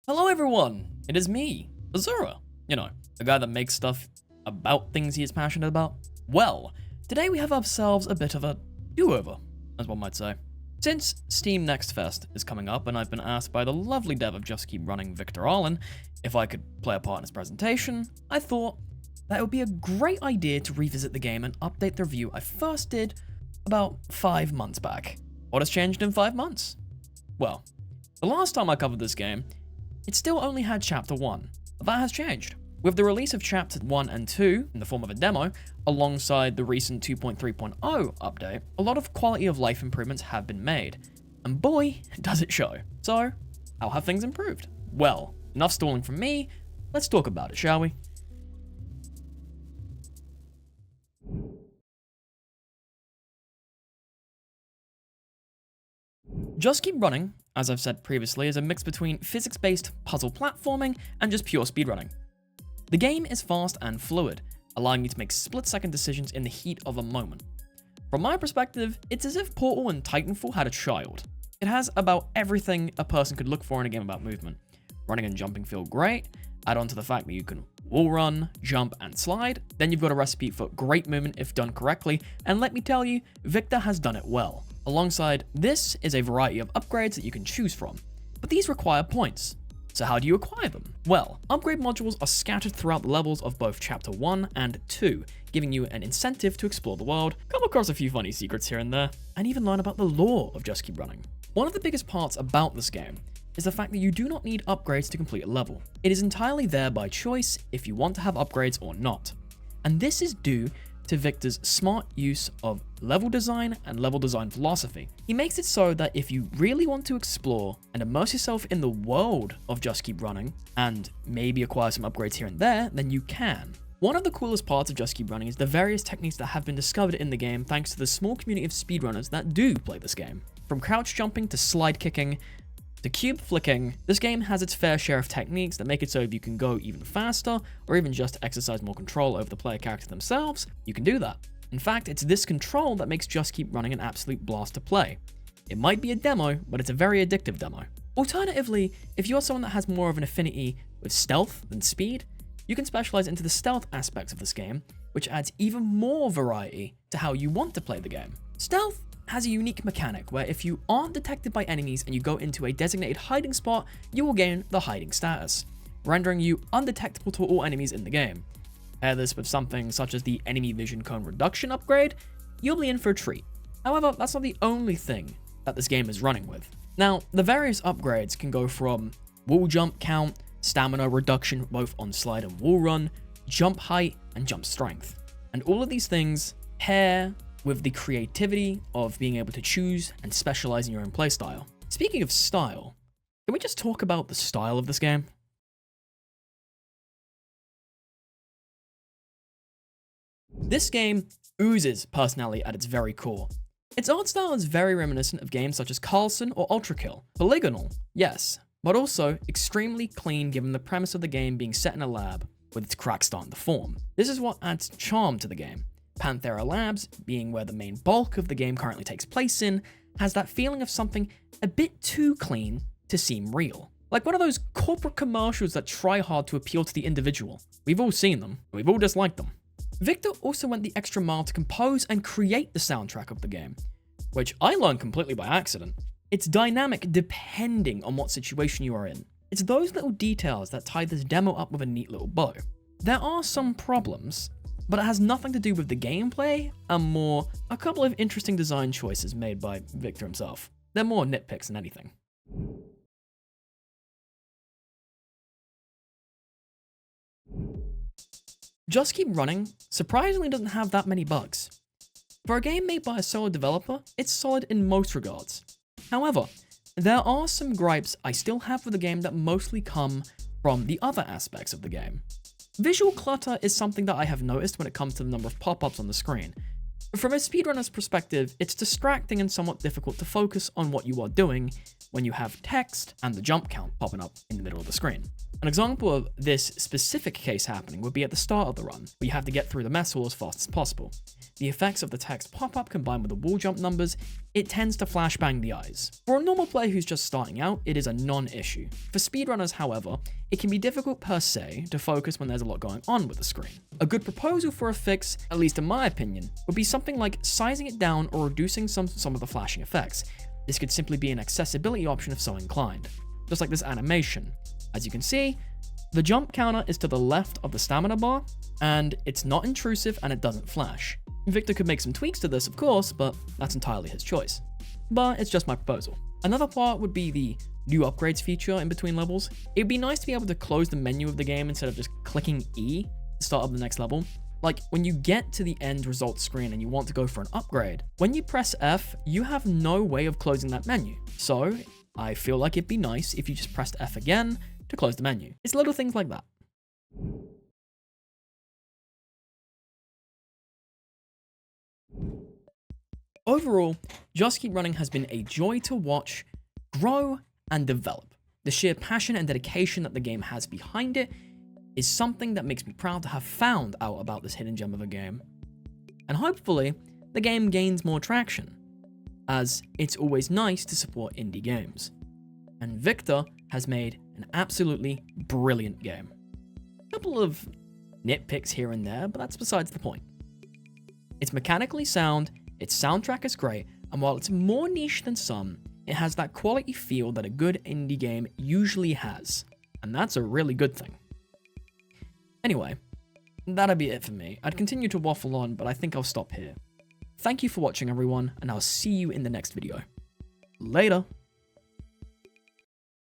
Hello everyone, it is me, Azura. You know, the guy that makes stuff about things he is passionate about. Well, today we have ourselves a bit of a do-over, as one might say. Since Steam Next Fest is coming up and I've been asked by the lovely dev of Just Keep Running, Victor Allen, if I could play a part in his presentation, I thought that it would be a great idea to revisit the game and update the review I first did about 5 months back. What has changed in 5 months? Well, the last time I covered this game, it still only had Chapter 1, but that has changed. With the release of Chapter 1 and 2 in the form of a demo, alongside the recent 2.3.0 update, a lot of quality of life improvements have been made. And boy, does it show. So, how have things improved? Well, enough stalling from me, let's talk about it, shall we? Just Keep Running, as I've said previously, is a mix between physics-based puzzle platforming and just pure speedrunning. The game is fast and fluid, allowing you to make split-second decisions in the heat of a moment. From my perspective, it's as if Portal and Titanfall had a child. It has about everything a person could look for in a game about movement. Running and jumping feel great, add on to the fact that you can wall run, jump, and slide, then you've got a recipe for great movement if done correctly, and let me tell you, Victor has done it well. Alongside this is a variety of upgrades that you can choose from, but these require points. So how do you acquire them? Well, upgrade modules are scattered throughout the levels of both Chapter 1 and 2, giving you an incentive to explore the world, come across a few funny secrets here and there, and even learn about the lore of Just Keep Running. One of the biggest parts about this game is the fact that you do not need upgrades to complete a level. It is entirely there by choice if you want to have upgrades or not. And this is due to Victor's smart use of level design and level design philosophy. He makes it so that if you really want to explore and immerse yourself in the world of Just Keep Running, and maybe acquire some upgrades here and there, then you can. One of the coolest parts of Just Keep Running is the various techniques that have been discovered in the game thanks to the small community of speedrunners that do play this game. From crouch jumping to slide kicking, to cube flicking, this game has its fair share of techniques that make it so if you can go even faster, or even just exercise more control over the player character themselves, you can do that. In fact, it's this control that makes Just Keep Running an absolute blast to play. It might be a demo, but it's a very addictive demo. Alternatively, if you're someone that has more of an affinity with stealth than speed, you can specialize into the stealth aspects of this game, which adds even more variety to how you want to play the game. Stealth has a unique mechanic where if you aren't detected by enemies and you go into a designated hiding spot, you will gain the hiding status, rendering you undetectable to all enemies in the game. Pair this with something such as the enemy vision cone reduction upgrade, you'll be in for a treat. However, that's not the only thing that this game is running with. Now, the various upgrades can go from wall jump count, stamina reduction both on slide and wall run, jump height, and jump strength. And all of these things pair with the creativity of being able to choose and specialize in your own playstyle. Speaking of style, can we just talk about the style of this game? This game oozes personality at its very core. Its art style is very reminiscent of games such as Carlson or Ultrakill. Polygonal, yes, but also extremely clean given the premise of the game being set in a lab with its cracks starting to form. This is what adds charm to the game. Panthera Labs, being where the main bulk of the game currently takes place in, has that feeling of something a bit too clean to seem real. Like one of those corporate commercials that try hard to appeal to the individual. We've all seen them, we've all disliked them. Victor also went the extra mile to compose and create the soundtrack of the game, which I learned completely by accident. It's dynamic depending on what situation you are in. It's those little details that tie this demo up with a neat little bow. There are some problems, but it has nothing to do with the gameplay, and more a couple of interesting design choices made by Victor himself. They're more nitpicks than anything. Just Keep Running surprisingly doesn't have that many bugs. For a game made by a solo developer, it's solid in most regards. However, there are some gripes I still have with the game that mostly come from the other aspects of the game. Visual clutter is something that I have noticed when it comes to the number of pop-ups on the screen. From a speedrunner's perspective, it's distracting and somewhat difficult to focus on what you are doing when you have text and the jump count popping up in the middle of the screen. An example of this specific case happening would be at the start of the run, where you have to get through the mess hall as fast as possible. The effects of the text pop-up combined with the wall jump numbers, it tends to flashbang the eyes. For a normal player who's just starting out, it is a non-issue. For speedrunners, however, it can be difficult per se to focus when there's a lot going on with the screen. A good proposal for a fix, at least in my opinion, would be something like sizing it down or reducing some of the flashing effects. This could simply be an accessibility option if so inclined. Just like this animation. As you can see, the jump counter is to the left of the stamina bar, and it's not intrusive and it doesn't flash. Victor could make some tweaks to this, of course, but that's entirely his choice. But it's just my proposal. Another part would be the new upgrades feature in between levels. It'd be nice to be able to close the menu of the game instead of just clicking E to start up the next level. Like, when you get to the end results screen and you want to go for an upgrade, when you press F, you have no way of closing that menu. So, I feel like it'd be nice if you just pressed F again to close the menu. It's little things like that. Overall, Just Keep Running has been a joy to watch, grow, and develop. The sheer passion and dedication that the game has behind it is something that makes me proud to have found out about this hidden gem of a game. And hopefully, the game gains more traction, as it's always nice to support indie games. And Victor has made an absolutely brilliant game. A couple of nitpicks here and there, but that's besides the point. It's mechanically sound, its soundtrack is great, and while it's more niche than some, it has that quality feel that a good indie game usually has, and that's a really good thing. Anyway, that'll be it for me. I'd continue to waffle on, but I think I'll stop here. Thank you for watching everyone, and I'll see you in the next video. Later!